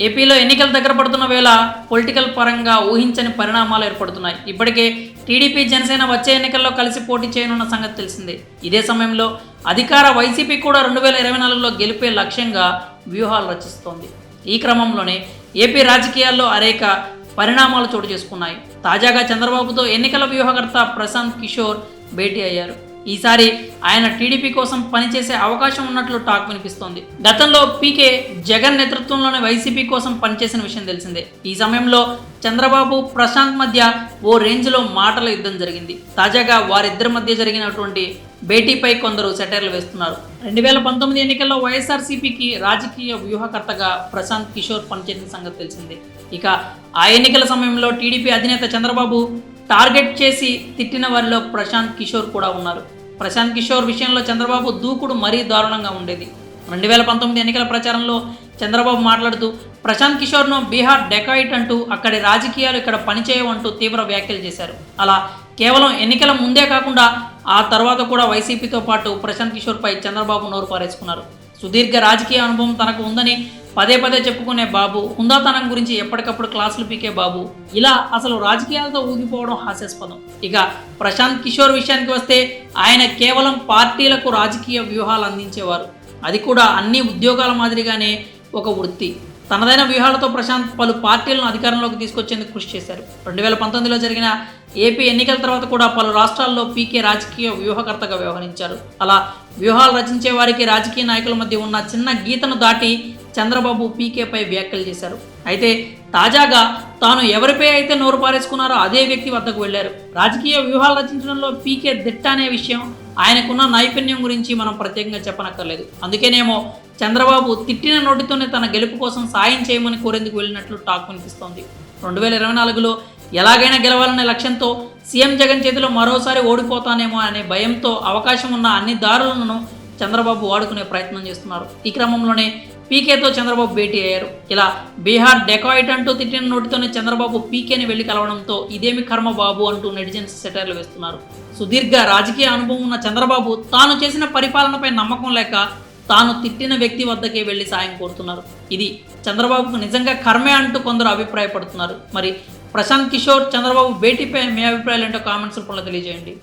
ఏపీలో ఎన్నికలు దగ్గర పడుతున్న వేళ పొలిటికల్ పరంగా ఊహించని పరిణామాలు ఏర్పడుతున్నాయి. ఇప్పటికే టీడీపీ, జనసేన వచ్చే ఎన్నికల్లో కలిసి పోటీ చేయనున్న సంగతి తెలిసిందే. ఇదే సమయంలో అధికార వైసీపీ కూడా 2024లో గెలిపే లక్ష్యంగా వ్యూహాలు రచిస్తోంది. ఈ క్రమంలోనే ఏపీ రాజకీయాల్లో అనేక పరిణామాలు చోటు చేసుకున్నాయి. తాజాగా చంద్రబాబుతో ఎన్నికల వ్యూహకర్త ప్రశాంత్ కిషోర్ భేటీ అయ్యారు. ఈసారి ఆయన టీడీపీ కోసం పనిచేసే అవకాశం ఉన్నట్లు టాక్ వినిపిస్తోంది. గతంలో పీకే జగన్ నేతృత్వంలోని వైసీపీ కోసం పనిచేసిన విషయం తెలిసిందే. ఈ సమయంలో చంద్రబాబు, ప్రశాంత్ మధ్య ఓ రేంజ్లో మాటల యుద్ధం జరిగింది. తాజాగా వారిద్దరి మధ్య జరిగినటువంటి భేటీపై కొందరు సెటైర్లు వేస్తున్నారు. 2019 ఎన్నికల్లో వైఎస్ఆర్సీపీకి రాజకీయ వ్యూహకర్తగా ప్రశాంత్ కిషోర్ పనిచేసిన సంగతి తెలిసిందే. ఇక ఆ ఎన్నికల సమయంలో టీడీపీ అధినేత చంద్రబాబు టార్గెట్ చేసి తిట్టిన వారిలో ప్రశాంత్ కిషోర్ కూడా ఉన్నారు. ప్రశాంత్ కిషోర్ విషయంలో చంద్రబాబు దూకుడు మరీ దారుణంగా ఉండేది. 2019 ఎన్నికల ప్రచారంలో చంద్రబాబు మాట్లాడుతూ ప్రశాంత్ కిషోర్ను బీహార్ డెకాయిట్ అంటూ, అక్కడి రాజకీయాలు ఇక్కడ పనిచేయవంటూ తీవ్ర వ్యాఖ్యలు చేశారు. అలా కేవలం ఎన్నికల ముందే కాకుండా ఆ తర్వాత కూడా వైసీపీతో పాటు ప్రశాంత్ కిషోర్పై చంద్రబాబు నోరు పారేసుకున్నారు. సుదీర్ఘ రాజకీయ అనుభవం తనకు ఉందని పదే పదే చెప్పుకునే బాబు, హుందాతనం గురించి ఎప్పటికప్పుడు క్లాసులు పీకే బాబు, ఇలా అసలు రాజకీయాలతో ఊగిపోవడం హాస్యాస్పదం. ఇక ప్రశాంత్ కిషోర్ విషయానికి వస్తే ఆయన కేవలం పార్టీలకు రాజకీయ వ్యూహాలు అందించేవారు. అది కూడా అన్ని ఉద్యోగాల మాదిరిగానే ఒక వృత్తి. తనదైన వ్యూహాలతో ప్రశాంత్ పలు పార్టీలను అధికారంలోకి తీసుకొచ్చేందుకు కృషి చేశారు. 2019లో జరిగిన ఏపీ ఎన్నికల తర్వాత కూడా పలు రాష్ట్రాల్లో పీకే రాజకీయ వ్యూహకర్తగా వ్యవహరించారు. అలా వ్యూహాలు రచించే వారికి రాజకీయ నాయకుల మధ్య ఉన్న చిన్న గీతను దాటి చంద్రబాబు పీకేపై వ్యాఖ్యలు చేశారు. అయితే తాజాగా తాను ఎవరిపై అయితే నోరు పారేసుకున్నారో అదే వ్యక్తి వద్దకు వెళ్లారు. రాజకీయ వ్యూహాలు రచించడంలో పీకే దిట్ట అనే విషయం, ఆయనకున్న నైపుణ్యం గురించి మనం ప్రత్యేకంగా చెప్పనక్కర్లేదు. అందుకేనేమో చంద్రబాబు తిట్టిన నోటితోనే తన గెలుపు కోసం సాయం చేయమని కోరేందుకు వెళ్ళినట్లు టాక్ వినిపిస్తోంది. 2024లో ఎలాగైనా గెలవాలనే లక్ష్యంతో సీఎం జగన్ చేతిలో మరోసారి ఓడిపోతానేమో అనే భయంతో అవకాశం ఉన్న అన్ని దారులను చంద్రబాబు వాడుకునే ప్రయత్నం చేస్తున్నారు. ఈ క్రమంలోనే పీకేతో చంద్రబాబు భేటీ అయ్యారు. ఇలా బీహార్ డెకాయిట్ అంటూ తిట్టిన నోటితోనే చంద్రబాబు పీకేని వెళ్లి కలవడంతో ఇదేమి కర్మ బాబు అంటూ నెటిజన్స్ సెటైర్లు వేస్తున్నారు. సుదీర్ఘ రాజకీయ అనుభవం ఉన్న చంద్రబాబు తాను చేసిన పరిపాలనపై నమ్మకం లేక తాను తిట్టిన వ్యక్తి వద్దకే వెళ్లి సాయం కోరుతున్నారు. ఇది చంద్రబాబుకు నిజంగా కర్మే అంటూ కొందరు అభిప్రాయపడుతున్నారు. మరి ప్రశాంత్ కిషోర్, చంద్రబాబు భేటీపై మీ అభిప్రాయాలు ఏంటో కామెంట్స్ రూపంలో తెలియజేయండి.